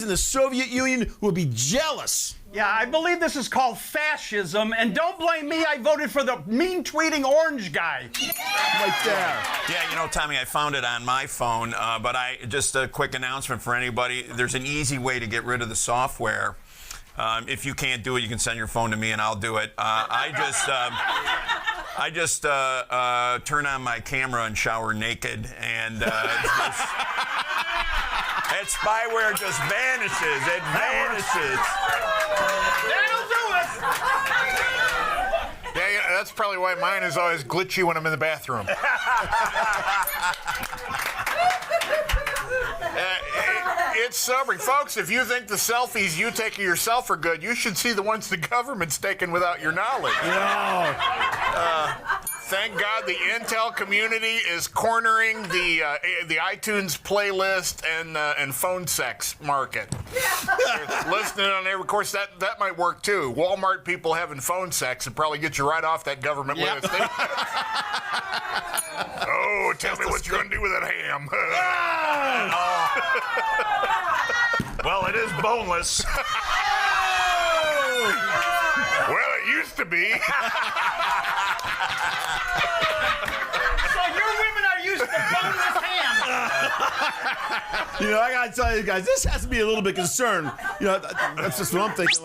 in the Soviet Union would be jealous. Yeah, I believe this is called fascism, and don't blame me, I voted for the mean-tweeting orange guy. Right there. Yeah, you know, Tommy, I found it on my phone, but just a quick announcement for anybody. There's an easy way to get rid of the software. If you can't do it, you can send your phone to me and I'll do it. I just turn on my camera and shower naked, and that spyware just vanishes. It vanishes. That'll do it! Yeah, that's probably why mine is always glitchy when I'm in the bathroom. It's sobering. Folks, if you think the selfies you take of yourself are good, you should see the ones the government's taken without your knowledge. No. Thank God the Intel community is cornering the iTunes playlist and phone sex market. They're listening on there. Of course, that might work too. Walmart people having phone sex would probably get you right off that government list. Oh, tell me what you're going to do with that ham. Well, it is boneless. Well, it used to be. So your women are used to boneless ham. You know, I gotta tell you guys, this has to be a little bit concerned. You know, that's just what I'm thinking.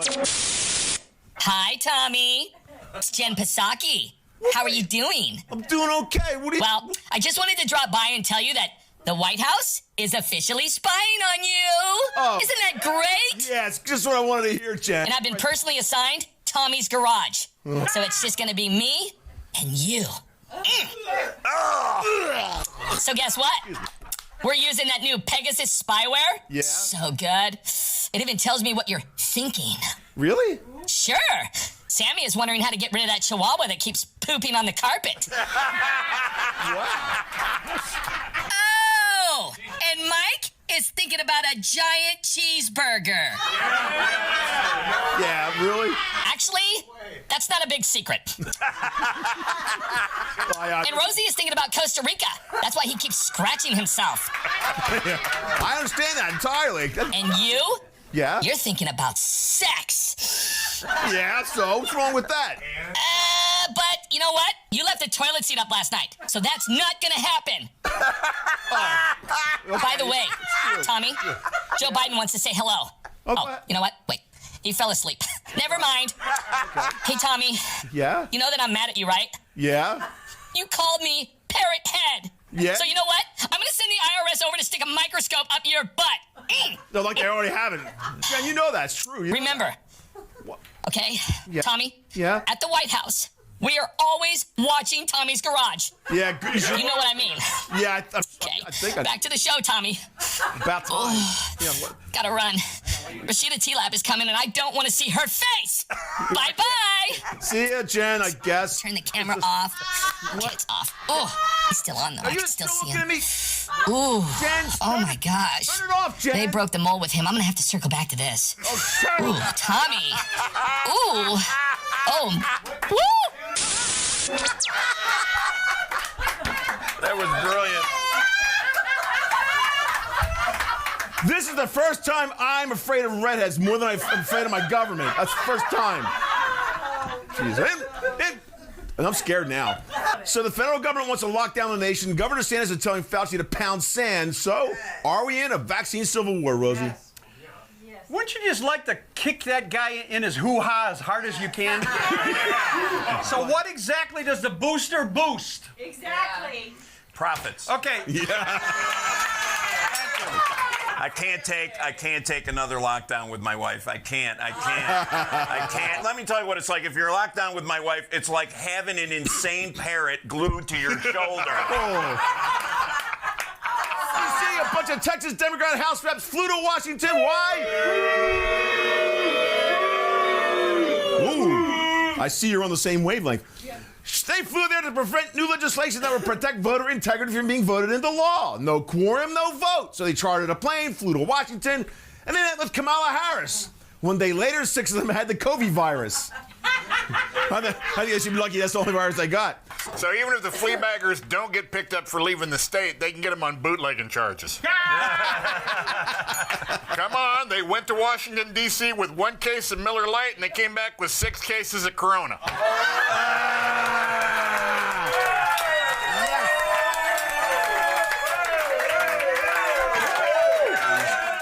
Hi, Tommy. It's Jen Psaki. How are you doing? I'm doing okay. What do you... Well, I just wanted to drop by and tell you that the White House is officially spying on you. Oh. Isn't that great? Yeah, it's just what I wanted to hear, Jen. And I've been personally assigned Tommy's garage. So it's just gonna be me and you. So guess what? We're using that new Pegasus spyware. Yeah? So good. It even tells me what you're thinking. Really? Sure. Sammy is wondering how to get rid of that chihuahua that keeps pooping on the carpet. Oh, and Mike is thinking about a giant cheeseburger. Yeah, really? Actually, that's not a big secret. And Rosie is thinking about Costa Rica. That's why he keeps scratching himself. I understand that entirely. And you? Yeah? You're thinking about sex. Yeah, so what's wrong with that? But you know what? You left the toilet seat up last night, so that's not gonna happen. By the way, Tommy, Joe Biden wants to say hello. Oh, you know what? Wait, he fell asleep. Never mind. Okay. Hey, Tommy. Yeah? You know that I'm mad at you, right? Yeah? You called me parrot head. Yeah? So you know what? I'm gonna send the IRS over to stick a microscope up your butt. No, like they already have it. Jen, you know that's true. Remember. Okay, yeah. Tommy? Yeah? At the White House, we are always watching Tommy's garage. Yeah, good. You know what I mean? Yeah, I think back to the show, Tommy. About time. Yeah, Gotta run. Rashida T-Lab is coming, and I don't want to see her face. Bye-bye. See ya, Jen, I guess. Turn the camera off. Okay, it's off. Oh, he's still on, though. I can still see him. Ooh. Jen, oh, my gosh. Turn it off, Jen. They broke the mold with him. I'm going to have to circle back to this. Oh, shut Ooh, up. Tommy. Ooh. Oh. Woo. That was brilliant. This is the first time I'm afraid of redheads more than I'm afraid of my government. That's the first time. Jeez. And I'm scared now. So the federal government wants to lock down the nation. Governor Sanders is telling Fauci to pound sand. So are we in a vaccine civil war, Rosie? Yes. Wouldn't you just like to kick that guy in his hoo-ha as hard as you can? So what exactly does the booster boost? Exactly. Profits. Okay. Yeah. I can't take another lockdown with my wife. I can't. Let me tell you what it's like. If you're locked down with my wife, it's like having an insane parrot glued to your shoulder. Oh. You see, a bunch of Texas Democrat House reps flew to Washington. Why? Ooh. I see you're on the same wavelength. They flew there to prevent new legislation that would protect voter integrity from being voted into law. No quorum, no vote. So they chartered a plane, flew to Washington, and then met with Kamala Harris. 1 day later, 6 of them had the COVID virus. I think I should be lucky that's the only virus I got. So even if the flea baggers don't get picked up for leaving the state, they can get them on bootlegging charges. Come on, they went to Washington, D.C. with 1 case of Miller Lite, and they came back with 6 cases of Corona.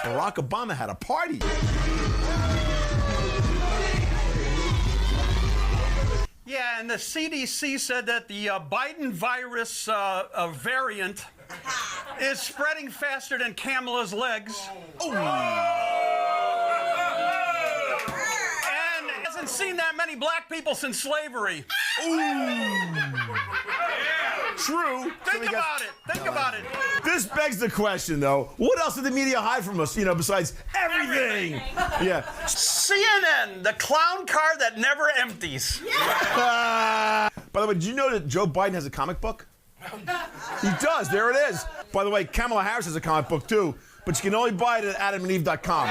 Barack Obama had a party. Yeah, and the CDC said that the Biden virus variant is spreading faster than Kamala's legs. And hasn't seen that many black people since slavery. True. Think about it. Think about it. This begs the question, though. What else did the media hide from us, besides everything? Yeah. CNN, the clown car that never empties. By the way, did you know that Joe Biden has a comic book? He does. There it is. By the way, Kamala Harris has a comic book, too. But you can only buy it at adamandeve.com.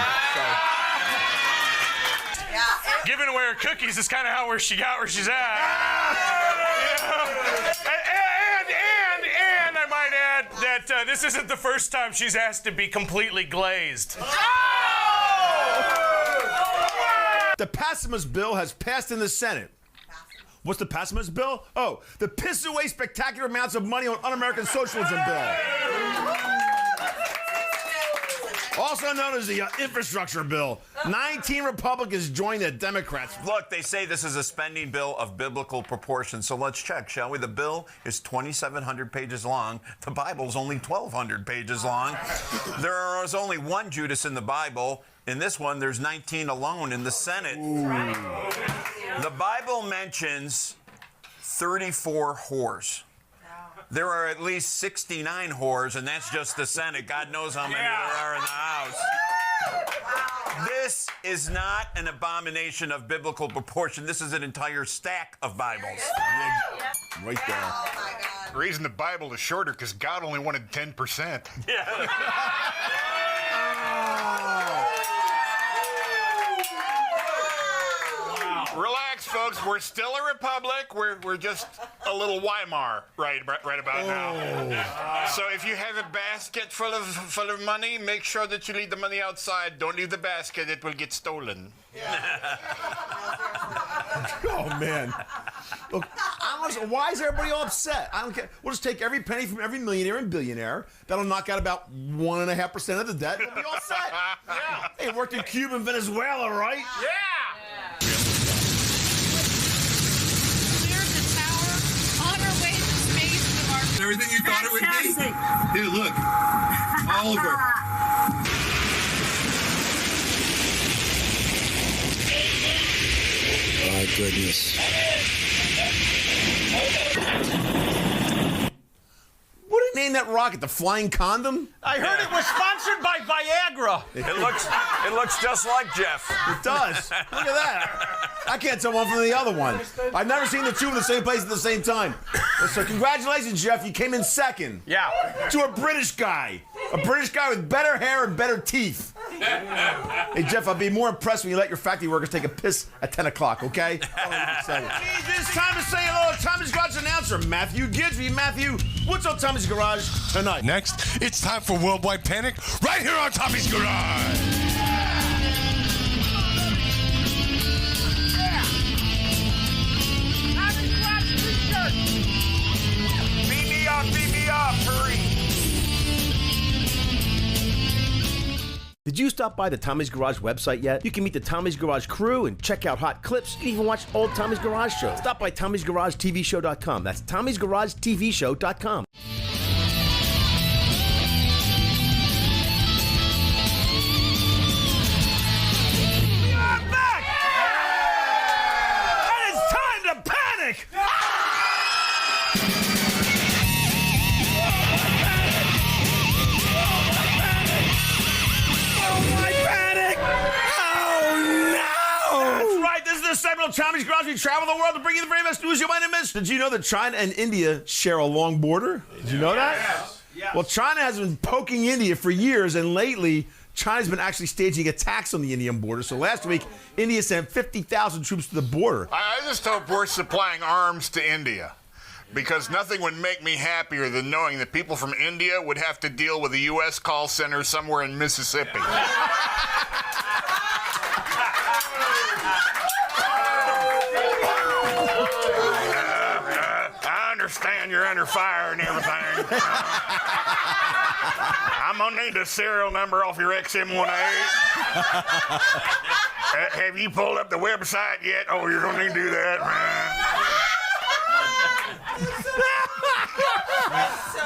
Giving away her cookies is kind of where she got where she's at. And I might add that this isn't the first time she's asked to be completely glazed. The Passemus bill has passed in the Senate. What's the Passemus bill? Oh, the piss away spectacular amounts of money on un-American socialism bill. Also known as the infrastructure bill. 19 Republicans joined the Democrats. Look, they say this is a spending bill of biblical proportions, so let's check, shall we? The bill is 2,700 pages long. The Bible's only 1,200 pages long. There is only one Judas in the Bible. In this one, there's 19 alone in the Senate. Ooh. The Bible mentions 34 whores. There are at least 69 whores, and that's just the Senate. God knows how many there are in the House. This is not an abomination of biblical proportion. This is an entire stack of Bibles. Right there. Oh, my God. The reason the Bible is shorter because God only wanted 10%. Yeah. Relax, folks. We're still a republic. We're just a little Weimar right about now. So if you have a basket full of money, make sure that you leave the money outside. Don't leave the basket; it will get stolen. Oh man! Look, why is everybody all upset? I don't care. We'll just take every penny from every millionaire and billionaire. That'll knock out about 1.5% of the debt. We'll be all set. Yeah. Hey, it worked in Cuba and Venezuela, right? Yeah. Everything you thought it would be? Here, look. Oliver. My goodness. What did they name that rocket? The flying condom? I heard it was sponsored by Viagra. It looks just like Jeff. It does. Look at that. I can't tell one from the other one. I've never seen the two in the same place at the same time. So congratulations, Jeff. You came in second. Yeah. To a British guy. A British guy with better hair and better teeth. Hey, Jeff, I'll be more impressed when you let your factory workers take a piss at 10 o'clock, okay? It's time to say hello to Tommy's Garage announcer, Matthew Gidry. Matthew, what's on Tommy's Garage tonight? Next, it's time for Worldwide Panic right here on Tommy's Garage. Beat me up, hurry. Did you stop by the Tommy's Garage website yet? You can meet the Tommy's Garage crew and check out hot clips. You can even watch old Tommy's Garage shows. Stop by Tommy'sGarageTVShow.com. That's Tommy'sGarageTVShow.com. We are back! And it's time to panic! The segment of Tommy's Garage. We travel the world to bring you the very best news you might have missed. Did you know that China and India share a long border? Did you know that? Yes. Well, China has been poking India for years, and lately China's been actually staging attacks on the Indian border. So last week, India sent 50,000 troops to the border. I just hope we're supplying arms to India, because nothing would make me happier than knowing that people from India would have to deal with a U.S. call center somewhere in Mississippi. I understand you're under fire and everything. I'm gonna need the serial number off your XM18. Have you pulled up the website yet? Oh, you're gonna need to do that, man.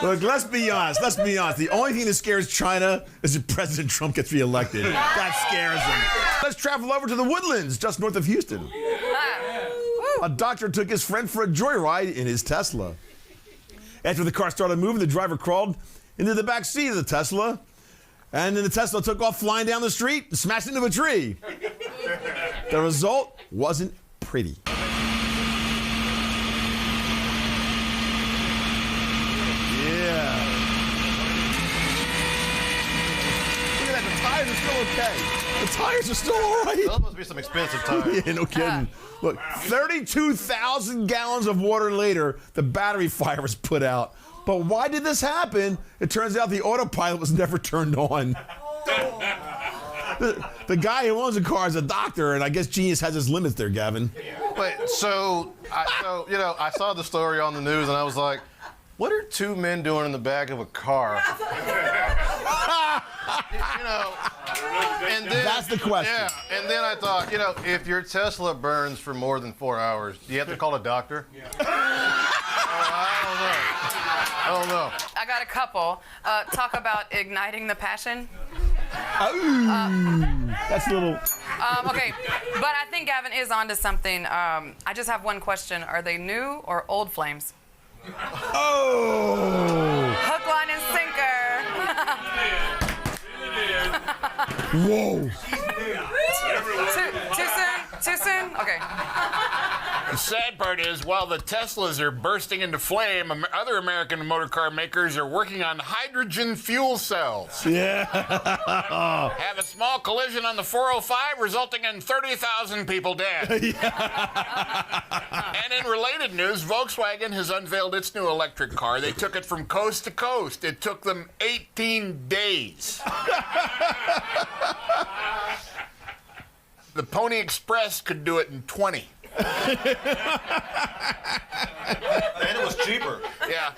Look, let's be honest. The only thing that scares China is if President Trump gets reelected. That scares them. Let's travel over to the Woodlands, just north of Houston. A doctor took his friend for a joyride in his Tesla. After the car started moving, the driver crawled into the back seat of the Tesla, and then the Tesla took off flying down the street and smashed into a tree. The result wasn't pretty. The tires are still all right. Those must be some expensive tires. Yeah, no kidding. Look, 32,000 gallons of water later, the battery fire was put out. But why did this happen? It turns out the autopilot was never turned on. The guy who owns the car is a doctor, and I guess genius has his limits there, Gavin. Wait, I saw the story on the news, and I was like, what are two men doing in the back of a car? And then, that's the question. Yeah, and then I thought, if your Tesla burns for more than 4 hours, do you have to call a doctor? Yeah. I don't know. I got a couple. Talk about igniting the passion. That's a little... Okay, but I think Gavin is onto something. I just have one question. Are they new or old flames? Oh! Hook, line, and sinker. Whoa. Too soon? Okay. The sad part is, while the Teslas are bursting into flame, other American motor car makers are working on hydrogen fuel cells. Yeah. Have a small collision on the 405, resulting in 30,000 people dead. And in related news, Volkswagen has unveiled its new electric car. They took it from coast to coast. It took them 18 days. The Pony Express could do it in 20. And it was cheaper. Yeah.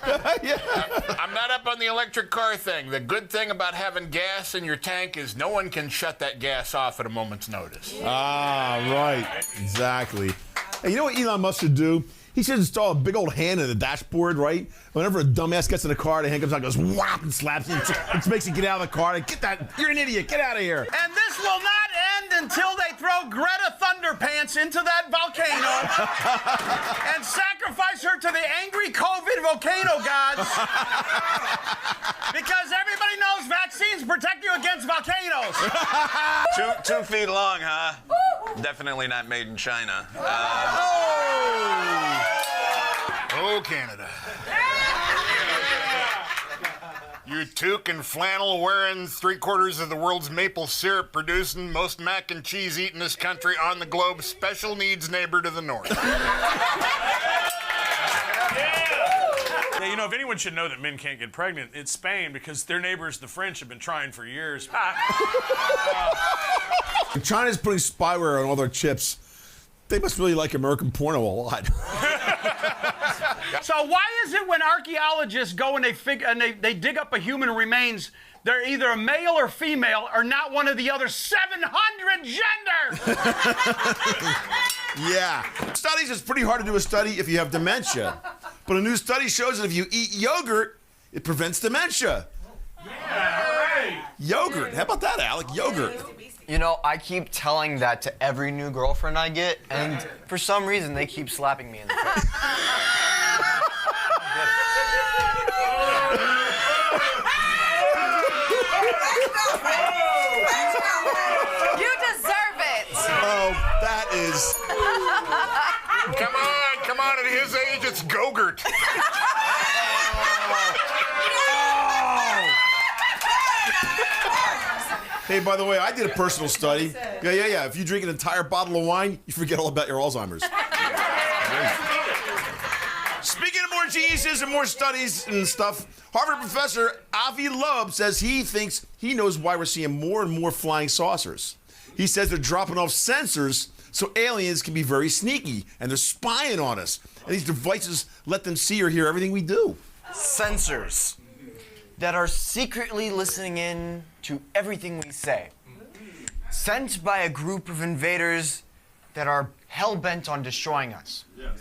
I'm not up on the electric car thing. The good thing about having gas in your tank is no one can shut that gas off at a moment's notice. Ah, right. Exactly. Hey, you know what Elon Musk should do? He should install a big old hand in the dashboard, right? Whenever a dumbass gets in the car, the hand comes out, goes whap, and slaps you. It makes you get out of the car. Get that! You're an idiot. Get out of here. And this will not end until they throw Greta Thunderpants into that volcano and sacrifice her to the angry COVID volcano gods. Because everybody knows vaccines protect you against volcanoes. 2 feet long, huh? Definitely not made in China. Oh, Canada. You toque and flannel wearing 3/4 of the world's maple syrup producing, most mac and cheese eating this country on the globe, special needs neighbor to the north. Yeah, if anyone should know that men can't get pregnant, it's Spain, because their neighbors, the French, have been trying for years. China's putting spyware on all their chips. They must really like American porno a lot. So why is it when archaeologists go and they dig up a human remains, they're either a male or female or not one of the other 700 genders? Yeah. Studies, it's pretty hard to do a study if you have dementia. But a new study shows that if you eat yogurt, it prevents dementia. Yeah, Yogurt. How about that, Alec? Yogurt. I keep telling that to every new girlfriend I get, and for some reason they keep slapping me in the face. You deserve it. Oh, that is... Come on, at his age, it's Gogurt. Hey, by the way, I did a personal study. Yeah. If you drink an entire bottle of wine, you forget all about your Alzheimer's. Speaking of more geniuses and more studies and stuff, Harvard professor Avi Loeb says he thinks he knows why we're seeing more and more flying saucers. He says they're dropping off sensors so aliens can be very sneaky, and they're spying on us. And these devices let them see or hear everything we do. Sensors that are secretly listening in to everything we say. Sent by a group of invaders that are hell-bent on destroying us. Yes.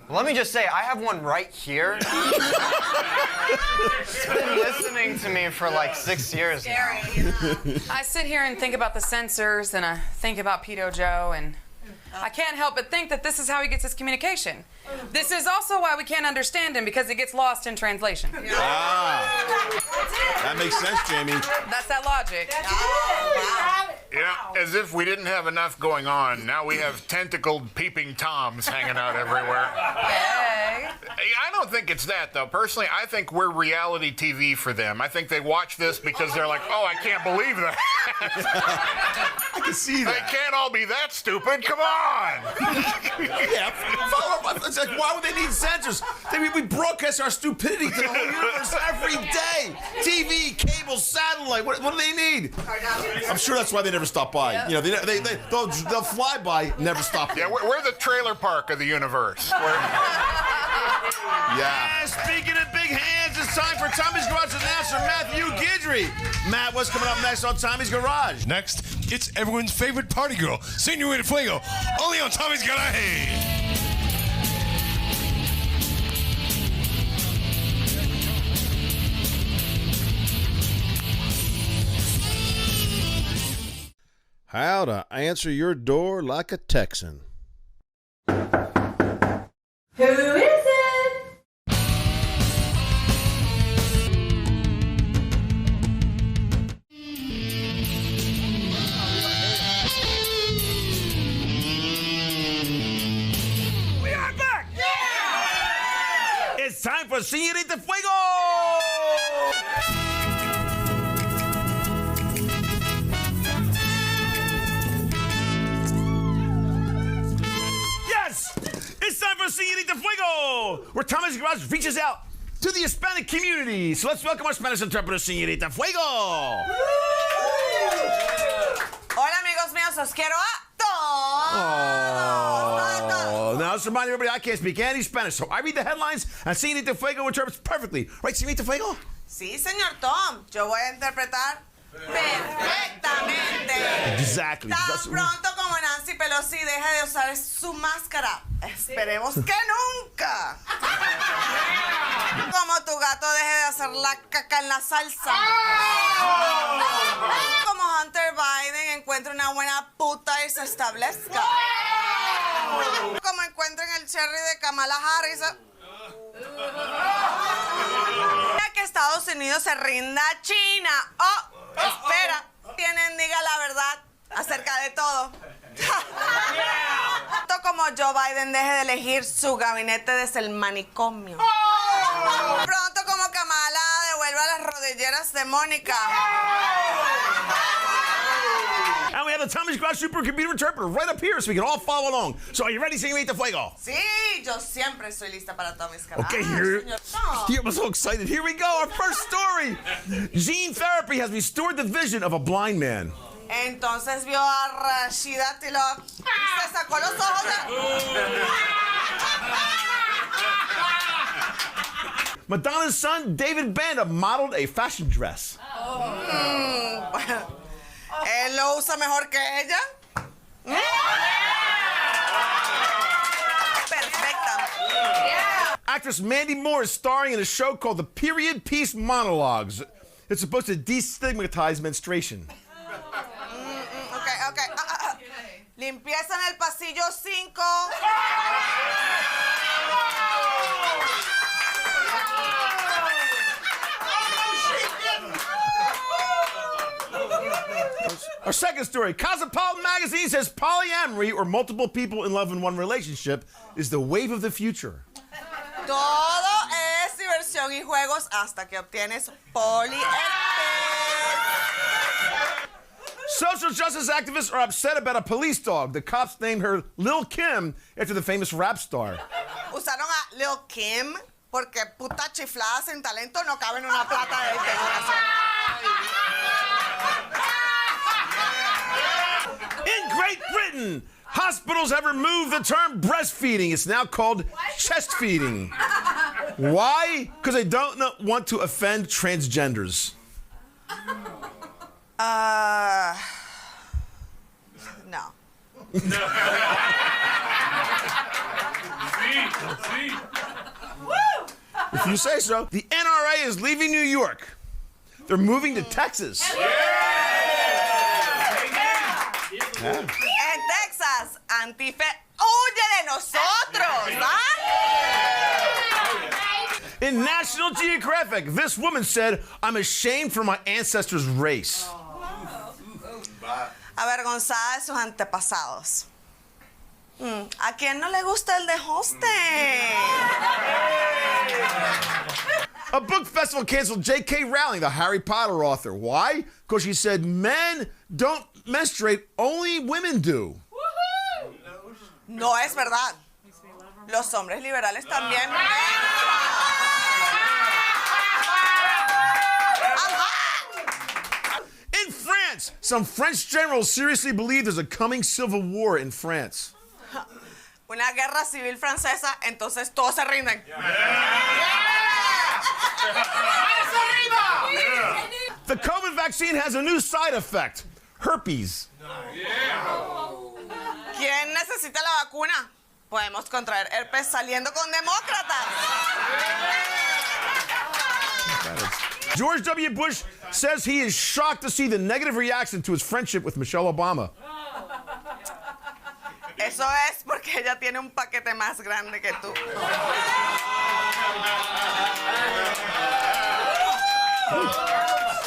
Well, let me just say, I have one right here. It's been listening to me for like 6 years now. I sit here and think about the sensors, and I think about Pedo Joe, and I can't help but think that this is how he gets his communication. This is also why we can't understand him, because it gets lost in translation. That makes sense, Jamie. That's that logic. Yeah, as if we didn't have enough going on, now we have tentacled peeping toms hanging out everywhere. Hey. I don't think it's that, though. Personally, I think we're reality TV for them. I think they watch this because they're like, oh, I can't believe that. I can see that. They can't all be that stupid. Come on. Yeah, follow up. It's like, why would they need sensors? We broadcast our stupidity to the whole universe every day. TV, cable, satellite. What do they need? I'm sure that's why they never stop by. Yep. You know, they'll fly by, never stop. Yeah, we're the trailer park of the universe. Yeah. Speaking of big hands, it's time for Tommy's Garage announcer Matthew Guidry. Matt, what's coming up next on Tommy's Garage? Next, it's everyone's favorite party girl, Señorita Fuego, only on Tommy's Garage. How to answer your door like a Texan. Who is it? We are back! Yeah! It's time for Señorita Fuego! It's time for Señorita Fuego, where Tommy's Garage reaches out to the Hispanic community. So let's welcome our Spanish interpreter, Señorita Fuego. Hola, amigos míos, os quiero a todos. Now, let's remind everybody I can't speak any Spanish, so I read the headlines and Señorita Fuego interprets perfectly. Right, Señorita Fuego? Sí, señor Tom. Yo voy a interpretar perfectamente. Exactly. Tan pronto como Nancy Pelosi deje de usar su máscara. Esperemos que nunca. Como tu gato deje de hacer la caca en la salsa. Como Hunter Biden encuentre una buena puta y se establezca. Como encuentren el cherry de Kamala Harris. Que Estados Unidos se rinda a China. Oh, espera. Diga la verdad acerca de todo. Como Joe Biden deje de elegir su gabinete desde el manicomio. Pronto como Kamala devuelva las rodilleras de Mónica. And we have the Tommy's Garage supercomputer interpreter right up here so we can all follow along. So are you ready, Señorita Fuego? Sí, yo siempre estoy lista para Tommy's Garage. Okay, here. I'm so excited. Here we go. Our first story. Gene therapy has restored the vision of a blind man. Entonces vio a Rashida Tlaib. Se sacó los ojos Madonna's son, David Banda, modeled a fashion dress. ¿Él lo usa mejor que ella? Perfecta. Actress Mandy Moore is starring in a show called The Period Piece Monologues. It's supposed to destigmatize menstruation. Okay. Limpieza en el pasillo 5. Our second story, Cosmopolitan Magazine says polyamory, or multiple people in love in one relationship, is the wave of the future. Todo es diversión y juegos hasta que obtienes Social justice activists are upset about a police dog. The cops named her Lil Kim after the famous rap star. Usaron a Lil Kim porque puta chiflada sin talento no cabe en una plata de decoración. In Great Britain, hospitals have removed the term breastfeeding. It's now called chest feeding. Why? Because they don't want to offend transgenders. No. If you say so. The NRA is leaving New York. They're moving to Texas. En Texas, Antife huye de nosotros, ¿ah? In National Geographic, this woman said, "I'm ashamed for my ancestors' race." Avergonzada de sus antepasados. ¿A quién no le gusta el de hoste? A book festival canceled J.K. Rowling, the Harry Potter author. Why? Because she said men don't menstruate, only women do. No es verdad. Los hombres liberales también. In France, some French generals seriously believe there's a coming civil war in France. Una guerra civil francesa, entonces todos se rinden. The COVID vaccine has a new side effect: herpes. ¿Quién necesita la vacuna? Podemos contraer herpes saliendo con demócratas. George W. Bush says he is shocked to see the negative reaction to his friendship with Michelle Obama. Eso es porque ella tiene un paquete más grande que tú.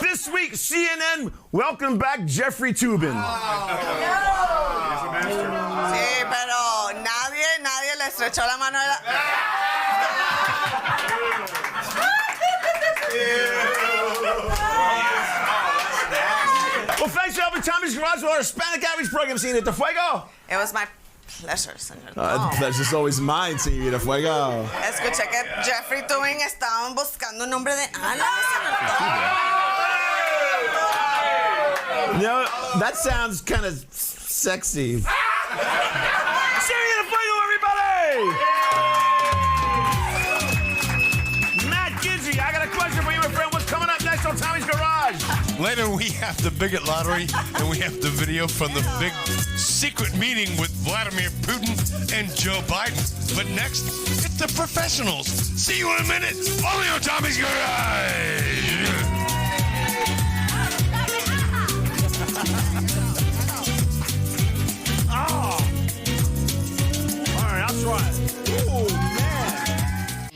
This week, CNN welcomed back Jeffrey Toobin. Sí, pero nadie le estrechó la mano a la... Well, thanks for helping Tommy's Garage with our Hispanic Outreach Program, Señorita Fuego. It was my pleasure, señor. The pleasure's always mine, Señorita Fuego. Escuché que Jeffrey Tubin estaban buscando un nombre de alas. You know, that sounds kind of sexy. Señorita Fuego, everybody! Matt Gidgey, I got a question for you, my friend. What's coming up next on Tommy's Garage? Later, we have the bigot lottery, and we have the video from the big secret meeting with Vladimir Putin and Joe Biden. But next, it's the professionals. See you in a minute, only on Tommy's Garage. Oh. All right, I'll try it. Oh, man.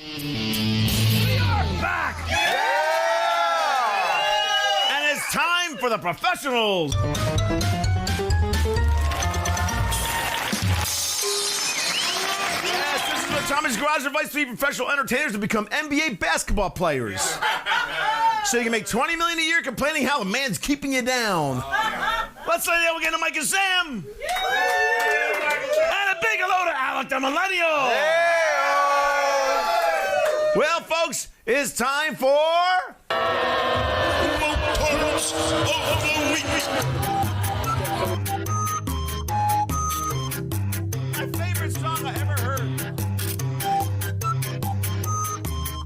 We are back! Yeah! And it's time for the professionals. Yes, this is what Tommy's Garage invites three professional entertainers to become NBA basketball players. So you can make $20 million a year complaining how a man's keeping you down. Let's say that we're getting Mike and Sam. And a big hello to Alec the Millennial. Well, folks, it's time for... My favorite song I ever heard.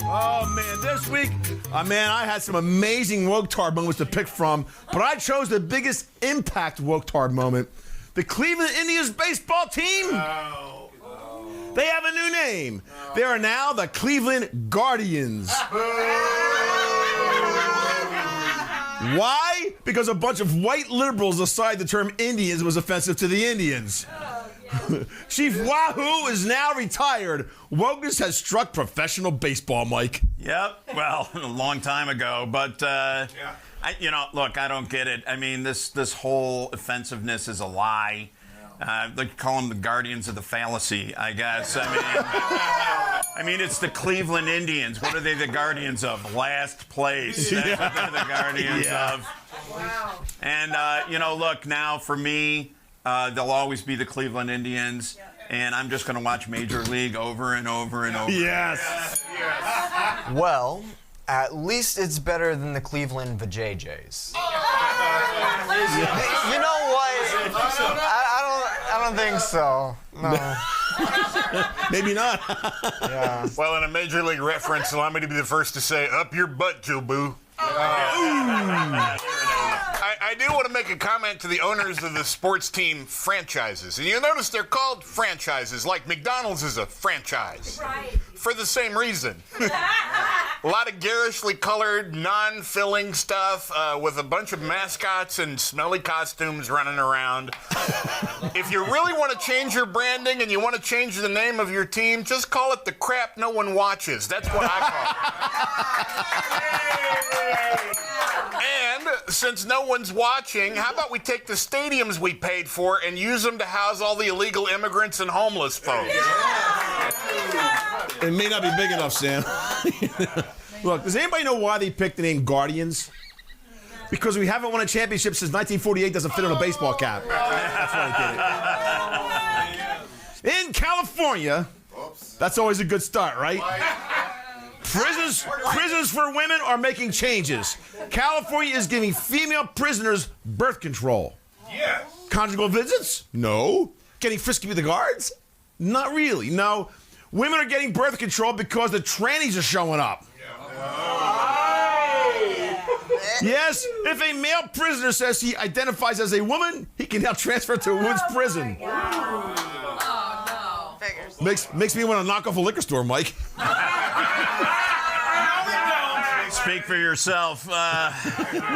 Oh, man, this week... I had some amazing woke-tard moments to pick from, but I chose the biggest impact woke-tard moment. The Cleveland Indians baseball team. They have a new name. They are now the Cleveland Guardians. Why? Because a bunch of white liberals decided the term Indians was offensive to the Indians. Chief Wahoo is now retired. Wokeness has struck professional baseball, Mike. Yep. Well, a long time ago, but look, I don't get it. I mean, this whole offensiveness is a lie. They call them the guardians of the fallacy, I guess. I mean, it's the Cleveland Indians. What are they the guardians of? Last place. That's what they're the guardians of. And, look, now for me, they'll always be the Cleveland Indians. And I'm just going to watch Major League over and over and over. Yes. Well, at least it's better than the Cleveland Vajayjays. You know what? I don't think so. No. Maybe not. Yeah. Well, in a Major League reference, allow me to be the first to say, up your butt, Joe Boo. I do want to make a comment to the owners of the sports team franchises. And you'll notice they're called franchises, like McDonald's is a franchise. Right. For the same reason. A lot of garishly colored, non-filling stuff with a bunch of mascots and smelly costumes running around. If you really want to change your branding and you want to change the name of your team, just call it the crap no one watches. That's what I call it. And since no one's watching, how about we take the stadiums we paid for and use them to house all the illegal immigrants and homeless folks? It may not be big enough, Sam. Look, does anybody know why they picked the name Guardians? Because we haven't won a championship since 1948 doesn't fit on a baseball cap. That's why they did it. In California, that's always a good start, right? Prisons for women are making changes. California is giving female prisoners birth control. Yes. Conjugal visits? No. Getting frisky with the guards? Not really. No. Women are getting birth control because the trannies are showing up. Yes, if a male prisoner says he identifies as a woman, he can now transfer to a women's prison. Oh, no. Figures. Makes me want to knock off a liquor store, Mike. Speak for yourself.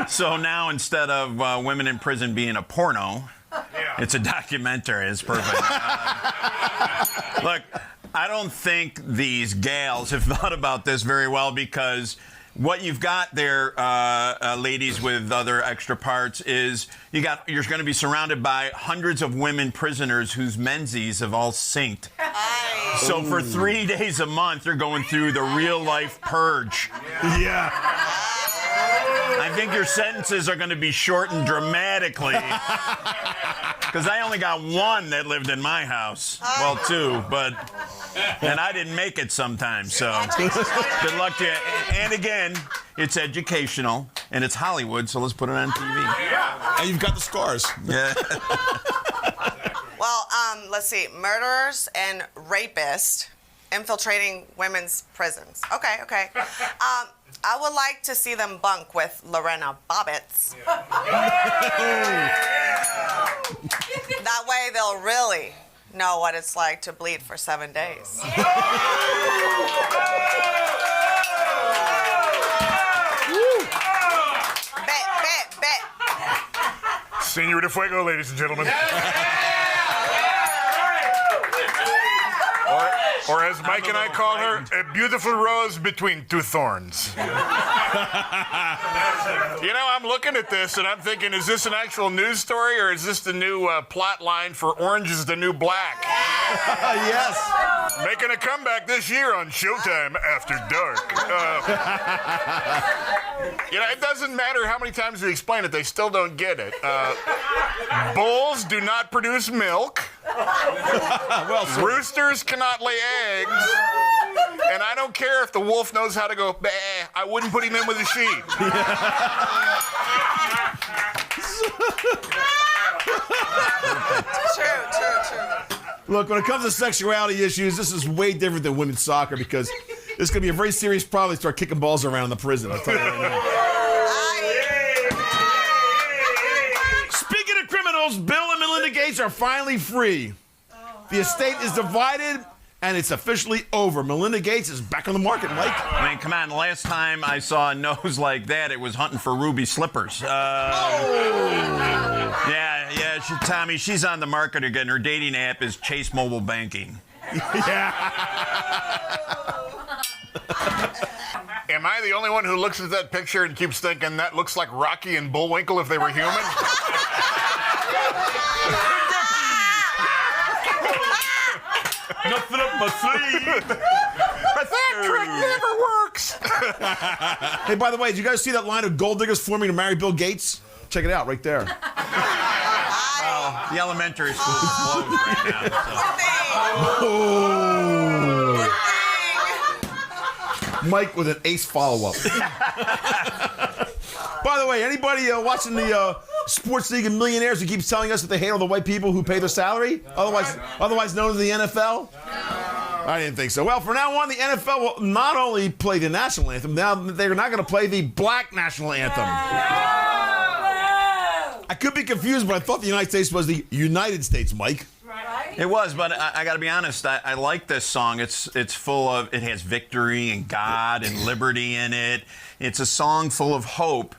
So now instead of women in prison being a porno, it's a documentary. It's perfect. Look, I don't think these gals have thought about this very well because what you've got there, ladies with other extra parts, is you're going to be surrounded by hundreds of women prisoners whose menses have all synced. So for 3 days a month, they're going through the real-life purge. Yeah. I think your sentences are going to be shortened dramatically. Because I only got one that lived in my house. Well, two, and I didn't make it sometimes, so good luck to you. And again, it's educational, and it's Hollywood, so let's put it on TV. And you've got the scars. Yeah. Well, let's see. Murderers and rapists infiltrating women's prisons. Okay. I would like to see them bunk with Lorena Bobbitt. That way they'll really know what it's like to bleed for 7 days. Bet. Señor de Fuego, ladies and gentlemen. Or as Mike and I call her, a beautiful rose between two thorns. I'm looking at this and I'm thinking, is this an actual news story or is this the new plot line for Orange is the New Black? Yes. Making a comeback this year on Showtime After Dark. It doesn't matter how many times we explain it, they still don't get it. Bulls do not produce milk. Roosters cannot lay eggs. And I don't care if the wolf knows how to go, bah, I wouldn't put him in with a sheep. True. Look, when it comes to sexuality issues, this is way different than women's soccer because it's going to be a very serious problem if they start kicking balls around in the prison. I'll tell you right now. Speaking of criminals, Bill and Melinda Gates are finally free. The estate is divided, and it's officially over. Melinda Gates is back on the market, Mike. I mean, come on. Last time I saw a nose like that, it was hunting for ruby slippers. Yeah, Tommy, she's on the market again. Her dating app is Chase Mobile Banking. Yeah. Am I the only one who looks at that picture and keeps thinking that looks like Rocky and Bullwinkle if they were human? Nothing up my sleeve. But that trick never works. Hey, by the way, did you guys see that line of gold diggers forming to marry Bill Gates? Check it out right there. Oh, the elementary school is closed right now. So. Mike with an ace follow-up. By the way, anybody watching the Sports League of Millionaires who keeps telling us that they hate all the white people who pay their salary, otherwise known as the NFL? I didn't think so. Well, from now on, the NFL will not only play the national anthem, now they're not going to play the black national anthem. I could be confused, but I thought the United States was the United States, Mike. It was, but I got to be honest. I like this song. It has victory and God and liberty in it. It's a song full of hope,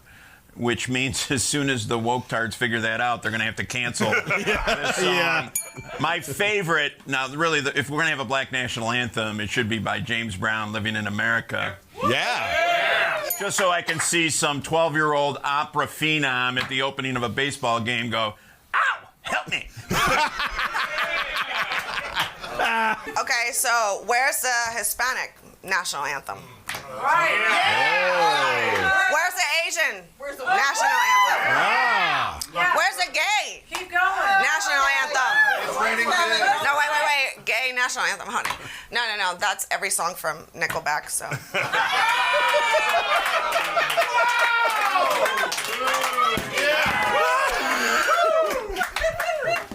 which means as soon as the woke tards figure that out, they're going to have to cancel this song. Yeah. My favorite, now really, if we're going to have a black national anthem, it should be by James Brown, Living in America. Yeah. Just so I can see some 12-year-old opera phenom at the opening of a baseball game go, ow, help me. Okay, so where's the Hispanic national anthem? Right. Yeah. Where's the Asian national anthem? Ah. Where's the gay national anthem? No, wait. Gay national anthem, honey. No. That's every song from Nickelback, so.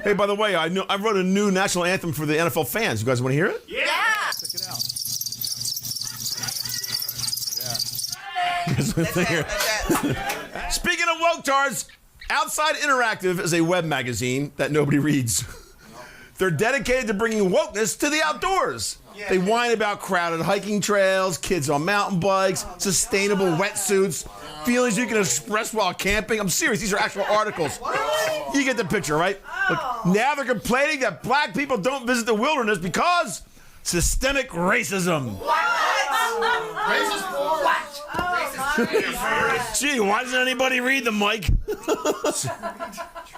Hey, by the way, I wrote a new national anthem for the NFL fans. You guys want to hear it? Yeah. Check it out. Speaking of woke tards, Outside Interactive is a web magazine that nobody reads. They're dedicated to bringing wokeness to the outdoors. They whine about crowded hiking trails, kids on mountain bikes, sustainable wetsuits, feelings you can express while camping. I'm serious, these are actual articles. You get the picture, right? Look, now they're complaining that black people don't visit the wilderness because systemic racism. Gee, why doesn't anybody read them, Mike?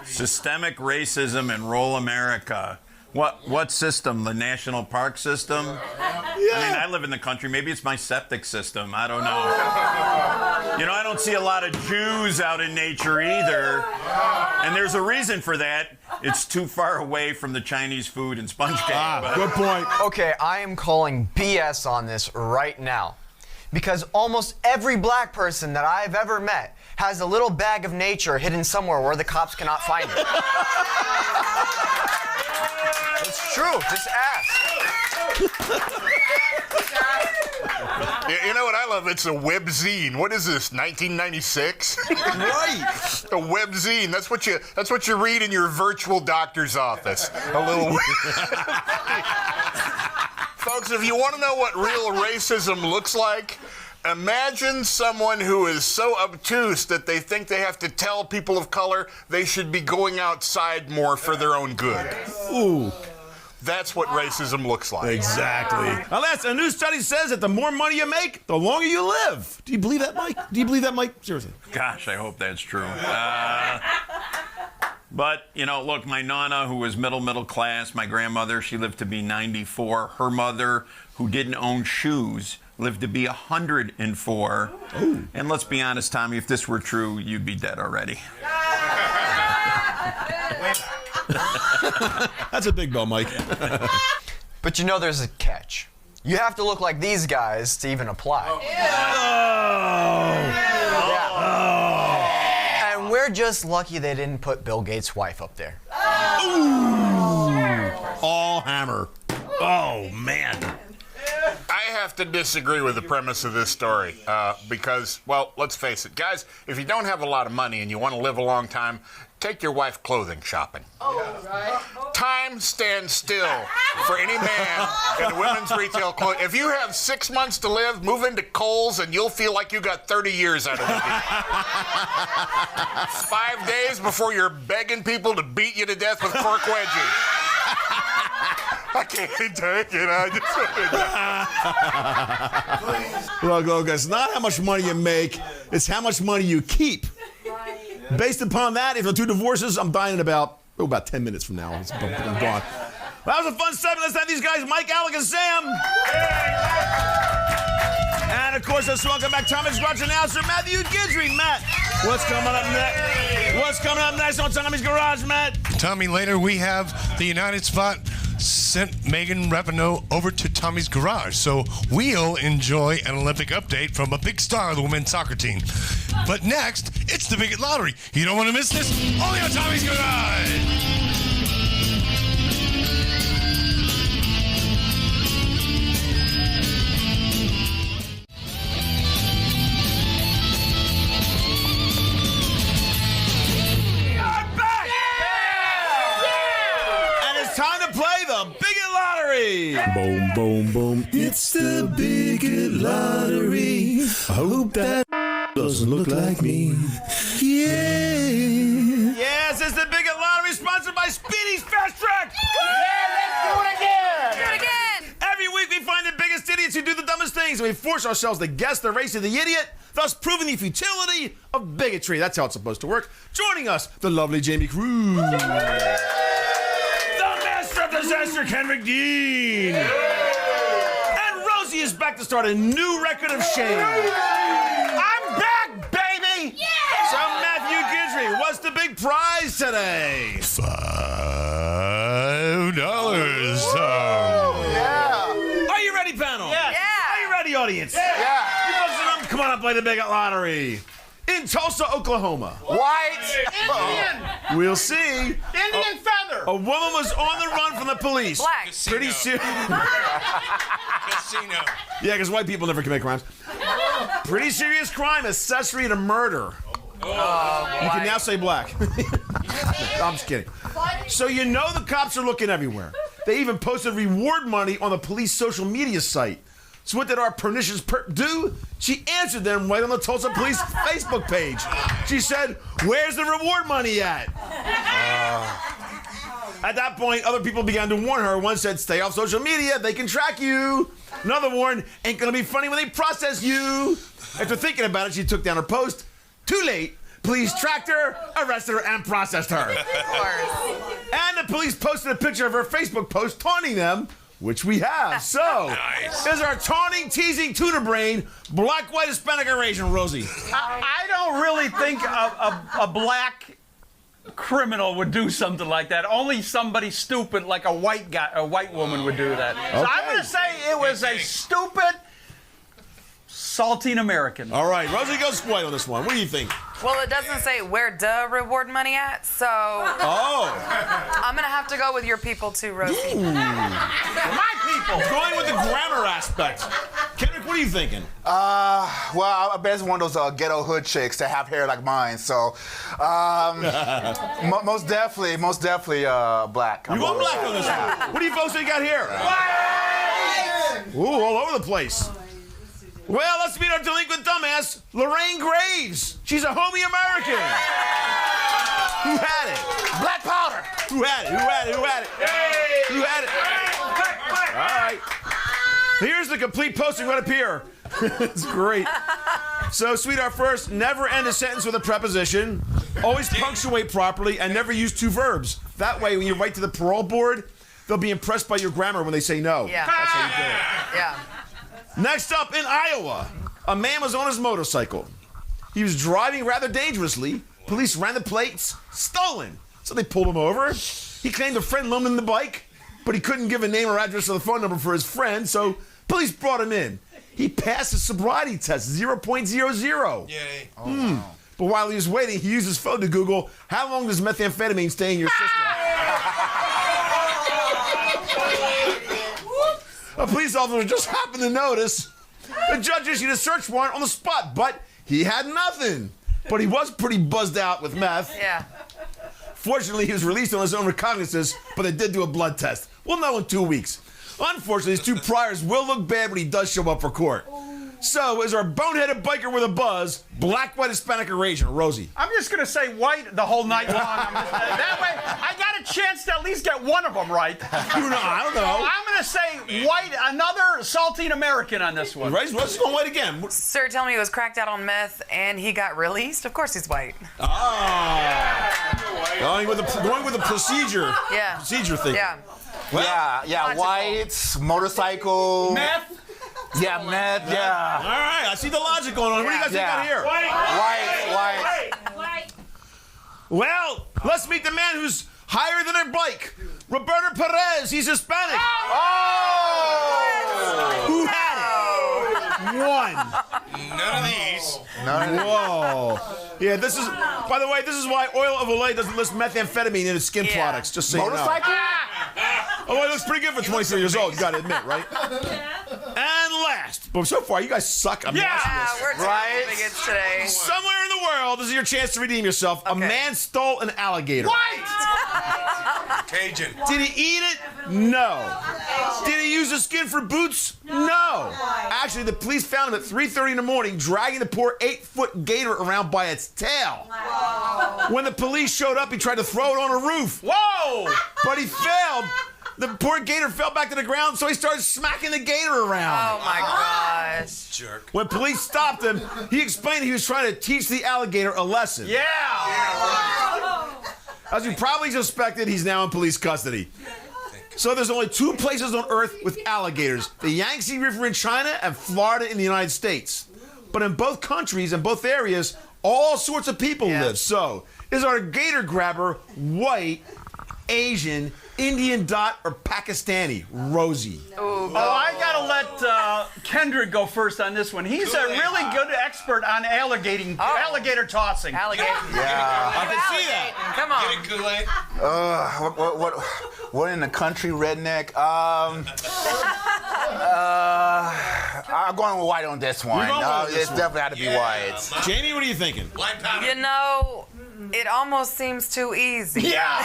Systemic racism and rural America. What system? The national park system? Yeah. I mean, I live in the country. Maybe it's my septic system. I don't know. You know, I don't see a lot of Jews out in nature either. And there's a reason for that. It's too far away from the Chinese food and sponge cake. Good point. Okay, I am calling BS on this right now. Because almost every black person that I've ever met has a little bag of nature hidden somewhere where the cops cannot find it. It's true. Just ask. You know what I love? It's a web zine. What is this? 1996? Right. A web zine. That's what you read in your virtual doctor's office. A little. Folks, if you want to know what real racism looks like, imagine someone who is so obtuse that they think they have to tell people of color they should be going outside more for their own good. Ooh. That's what racism looks like. Exactly. Unless a new study says that the more money you make, the longer you live. Do you believe that, Mike? Seriously. Gosh, I hope that's true. But, you know, look, my Nana, who was middle class, my grandmother, she lived to be 94. Her mother, who didn't own shoes, lived to be 104. Ooh. And let's be honest, Tommy, if this were true, you'd be dead already. That's a big bell, Mike. But you know there's a catch. You have to look like these guys to even apply. And we're just lucky they didn't put Bill Gates' wife up there. Ooh. All hammer. Oh, man. I have to disagree with the premise of this story because, well, let's face it, guys, if you don't have a lot of money and you want to live a long time, take your wife clothing shopping. Time stands still for any man in women's retail clothing. If you have 6 months to live, move into Kohl's and you'll feel like you got 30 years out of it. 5 days before you're begging people to beat you to death with cork wedgies. I can't take it. I just Look, it's not how much money you make, it's how much money you keep. Based upon that, if there are 2 divorces, I'm dying in about 10 minutes from now. I'm gone. That was a fun segment. Let's thank these guys, Mike, Alec, and Sam. And, of course, let's welcome back Thomas Rogers announcer Matthew Guidry. Matt, what's coming up next? What's coming up next on Tommy's Garage, Matt? Tommy, later we have the United Spot sent Megan Rapinoe over to Tommy's Garage, so we'll enjoy an Olympic update from a big star of the women's soccer team. But next, it's the Bigot Lottery. You don't want to miss this? Only on Tommy's Garage. Time to play the Bigot Lottery. Boom, boom, boom. It's the Bigot Lottery. I hope that doesn't look like me. Yeah. Yes, it's the Bigot Lottery sponsored by Speedy's Fast Track. Let's do it again. Do it again. Every week we find the biggest idiots who do the dumbest things, and we force ourselves to guess the race of the idiot, thus proving the futility of bigotry. That's how it's supposed to work. Joining us, the lovely Jamie Cruz. Disaster Kendrick Dean. And Rosie is back to start a new record of shame. I'm back, baby. Yeah. So Matthew Guidry, what's the big prize today? $5. Yeah. Are you ready, panel? Yes. Are you ready, audience? Yeah. You folks at home, come on up, play the Bigot Lottery. In Tulsa, Oklahoma. White. Indian. We'll see. Indian feather. A woman was on the run from the police. Black. Pretty soon. Casino. Yeah, because white people never commit crimes. Pretty serious crime, accessory to murder. You can now say black. I'm just kidding. So you know the cops are looking everywhere. They even posted reward money on the police social media site. So what did our pernicious perp do? She answered them right on the Tulsa Police Facebook page. She said, "Where's the reward money at?" At that point, other people began to warn her. One said, "Stay off social media, they can track you." Another warned, "Ain't gonna be funny when they process you." After thinking about it, she took down her post. Too late. Police tracked her, arrested her, and processed her. And the police posted a picture of her Facebook post taunting them, which we have. So, Nice. Is our taunting, teasing, tuna brain, black, white, Hispanic, or Asian, Rosie? I don't really think a black criminal would do something like that. Only somebody stupid like a white woman would do that. So I'm going to say it was a stupid, saltine American. All right, Rosie goes white on this one. What do you think? Well, it doesn't say where the reward money at, so I'm gonna have to go with your people too, Rosie. My people. Going with the grammar aspect. Kendrick, what are you thinking? Well, I bet it's one of those ghetto hood chicks that have hair like mine. So, most definitely, black. You going black on this one? What do you folks think got here? White! Ooh, all over the place. Well, let's meet our delinquent dumbass, Lorraine Graves. She's a homie American. Who had it? Black powder. Who had it? Who had it? Who had it? Who had it? All right. Here's the complete posting right up here. It's great. So, sweetheart, first, never end a sentence with a preposition. Always punctuate properly and never use two verbs. That way, when you write to the parole board, they'll be impressed by your grammar when they say no. Yeah. That's how you do it. Yeah. Next up, in Iowa, a man was on his motorcycle. He was driving rather dangerously. Police ran the plates, stolen. So they pulled him over. He claimed a friend loaned him the bike, but he couldn't give a name or address or the phone number for his friend, so police brought him in. He passed his sobriety test, 0.00. Yay. But while he was waiting, he used his phone to Google, how long does methamphetamine stay in your system? A police officer just happened to notice. The judge issued a search warrant on the spot, but he had nothing. But he was pretty buzzed out with meth. Yeah. Fortunately, he was released on his own recognizance, but they did do a blood test. We'll know in 2 weeks. Unfortunately, his two priors will look bad when he does show up for court. So, is our boneheaded biker with a buzz, black, white, Hispanic, or Asian? Rosie. I'm just going to say white the whole night long. That way, I got a chance to at least get one of them right. I don't know. I'm going to say white, another saltine American on this one. Right, Rosie's going white again. Sir, tell me he was cracked out on meth and he got released? Of course he's white. Going with the procedure. Yeah. Procedure thing. Yeah. Well, yeah, logical. white, motorcycle. Meth? Yeah, meth, yeah. All right, I see the logic going on. What do you guys think out here? White. Well, let's meet the man who's higher than a bike. Roberto Perez. He's Hispanic. Oh! Who had it? One. None of these. Whoa. Yeah, this is, by the way, this is why Oil of Olay doesn't list methamphetamine in its skin products, just so you know. Motorcycle? Oh, it looks pretty good for 23 years old, you gotta admit, right? And last, but so far, you guys suck. I'm watching this. We're terrible bigots today. Somewhere in the world, this is your chance to redeem yourself. A man stole an alligator. Cajun. Did he eat it? No. Did he use the skin for boots? No. Actually, the police found him at 3:30 in the morning, dragging the poor 8-foot gator around by its tail. When the police showed up, he tried to throw it on a roof. Whoa! But he failed. The poor gator fell back to the ground, so he started smacking the gator around. Oh my gosh. Jerk. When police stopped him, he explained he was trying to teach the alligator a lesson. Yeah! As you probably suspected, he's now in police custody. So there's only 2 places on Earth with alligators: the Yangtze River in China and Florida in the United States. But in both countries and both areas, all sorts of people live. So, is our gator grabber white, Asian, Indian dot, or Pakistani? Rosie. Oh, I gotta let Kendrick go first on this one. He's a really good expert on alligator tossing. Alligator. Yeah. I can see that. Come on. Get it, Kool-Aid? What in the country, redneck? I'm going with white on this one. You're going No, with this it's one. definitely had to be white. Jamie, what are you thinking? White powder. You know, it almost seems too easy. Yeah.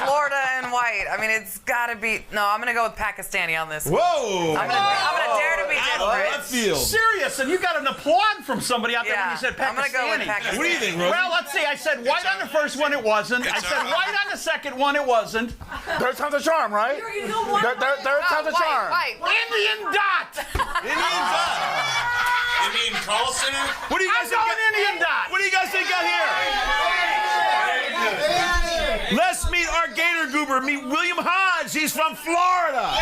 Florida and white. I mean, it's got to be. No, I'm gonna go with Pakistani on this one. Whoa. I'm gonna dare to be Out of different. left field. Serious, and you got an applaud from somebody out there when you said Pakistani. I'm gonna go with Pakistani. What do you think, Rosie? Well, let's see. I said white on the first one, it wasn't. I said white on the second one, it wasn't. Third time's a charm, right? Third time's a charm. White. Indian dot. Indian dot. Indian call center? What do you guys I'm think? going Indian dot. What do you guys think got here? Let's meet our gator goober. Meet William Hodge. He's from Florida.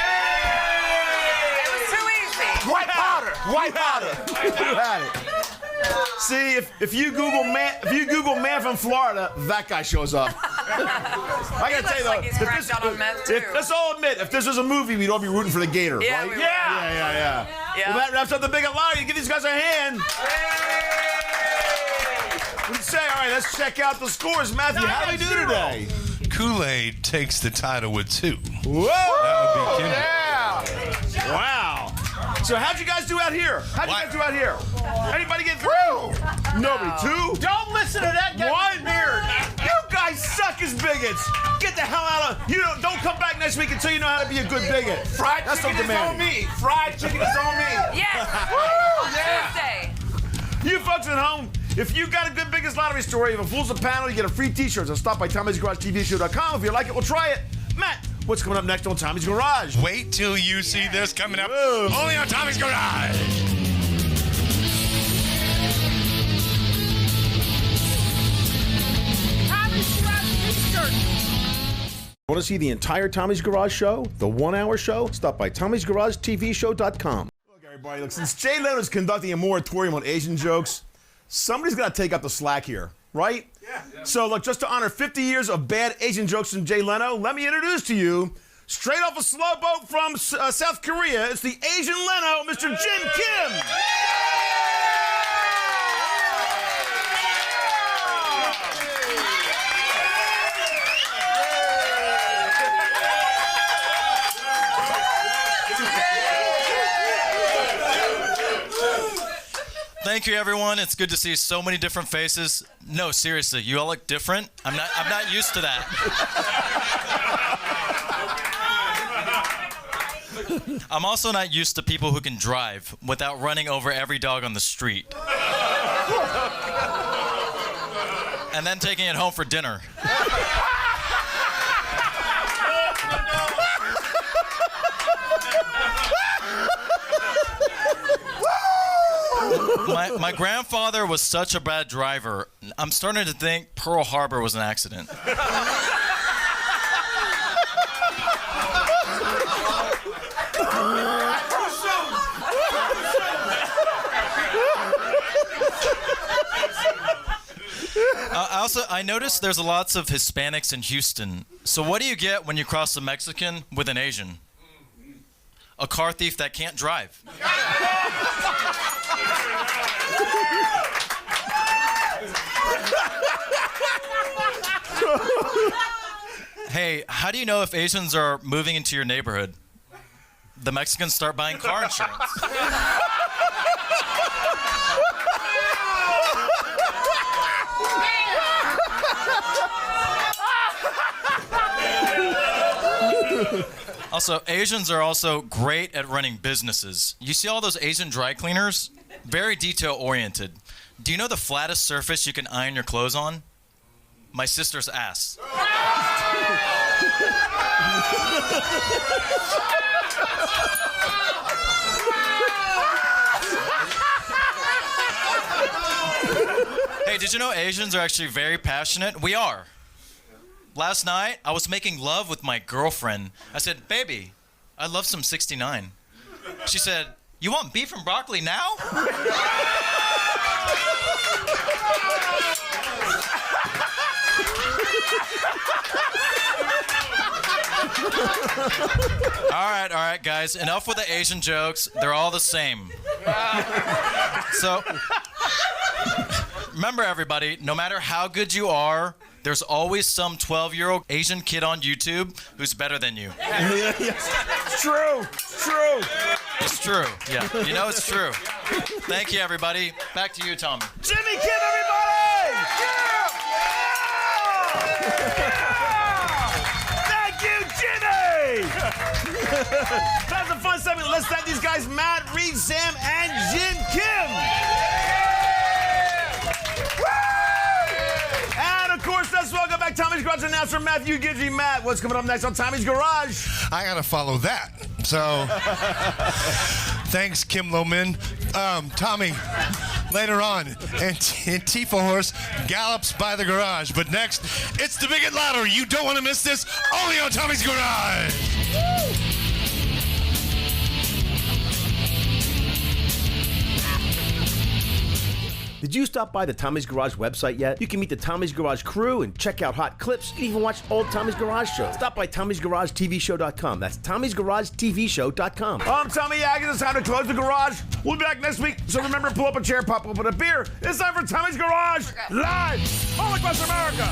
It was too easy. White powder. White powder. Who had it? See, if you Google man from Florida, that guy shows up. I gotta tell you though, like he's cracked out on meth, too. let's all admit, if this was a movie, we'd all be rooting for the gator, Yeah, right? we would. Yeah. Yeah. Well, that wraps up the Big Lottery. Give these guys a hand. Let's say, all right, let's check out the scores. Matthew, how do we do today? Kool-Aid takes the title with 2. Whoa! That would be Kendrick. Yeah! Wow. So how'd you guys do out here? Anybody get through? Nobody. 2? Don't listen to that guy. 1 beard. You guys suck as bigots. Get the hell out of. Don't come back next week until you know how to be a good bigot. Fried That's chicken so is on demanding. me. Fried chicken is on me. Yes. Woo, yeah. Tuesday. You folks at home, if you got a good biggest lottery story, if it fools the panel, you get a free t-shirt. So stop by Tommy'sGarageTVShow.com. If you like it, we'll try it. Matt, what's coming up next on Tommy's Garage? Wait till you see this coming up Whoa. only on Tommy's Garage. Want to see the entire Tommy's Garage show? The 1-hour show? Stop by Tommy'sGarageTVShow.com. Look, everybody, since Jay Leno's conducting a moratorium on Asian jokes, somebody's got to take up the slack here, right? Yeah. So, look, just to honor 50 years of bad Asian jokes from Jay Leno, let me introduce to you, straight off a slow boat from South Korea, it's the Asian Leno, Mr. Jin Kim. Thank you, everyone. It's good to see so many different faces. No, seriously, you all look different. I'm not used to that. I'm also not used to people who can drive without running over every dog on the street. And then taking it home for dinner. My grandfather was such a bad driver, I'm starting to think Pearl Harbor was an accident. I noticed there's lots of Hispanics in Houston. So what do you get when you cross a Mexican with an Asian? A car thief that can't drive. Hey, how do you know if Asians are moving into your neighborhood? The Mexicans start buying car insurance. Also, Asians are also great at running businesses. You see all those Asian dry cleaners? Very detail-oriented. Do you know the flattest surface you can iron your clothes on? My sister's ass. Hey, did you know Asians are actually very passionate? We are. Last night, I was making love with my girlfriend. I said, baby, I love some 69. She said, you want beef and broccoli now? All right, guys. Enough with the Asian jokes. They're all the same. So, remember, everybody, no matter how good you are, there's always some 12-year-old Asian kid on YouTube who's better than you. It's true. It's true. It's true. Yeah. You know it's true. Thank you, everybody. Back to you, Tommy. Jimmy Kim, everybody! Thank you, Jimmy! That's a fun segment. Let's thank these guys, Matt, Reed, Sam, and Jim Kim. And of course, let's welcome back Tommy's Garage announcer Matthew Gidgey. Matt, what's coming up next on Tommy's Garage? I gotta follow that. So, thanks, Kim Lomin. Tommy, later on, Antifa horse gallops by the garage. But next, it's the Bigot Lottery. You don't want to miss this. Only on Tommy's Garage. Woo! Did you stop by the Tommy's Garage website yet? You can meet the Tommy's Garage crew and check out hot clips. You can even watch old Tommy's Garage shows. Stop by Tommy'sGarageTVShow.com. That's Tommy'sGarageTVShow.com. I'm Tommy Yagas. It's time to close the garage. We'll be back next week. So remember, pull up a chair, pop open a beer. It's time for Tommy's Garage Live all across America.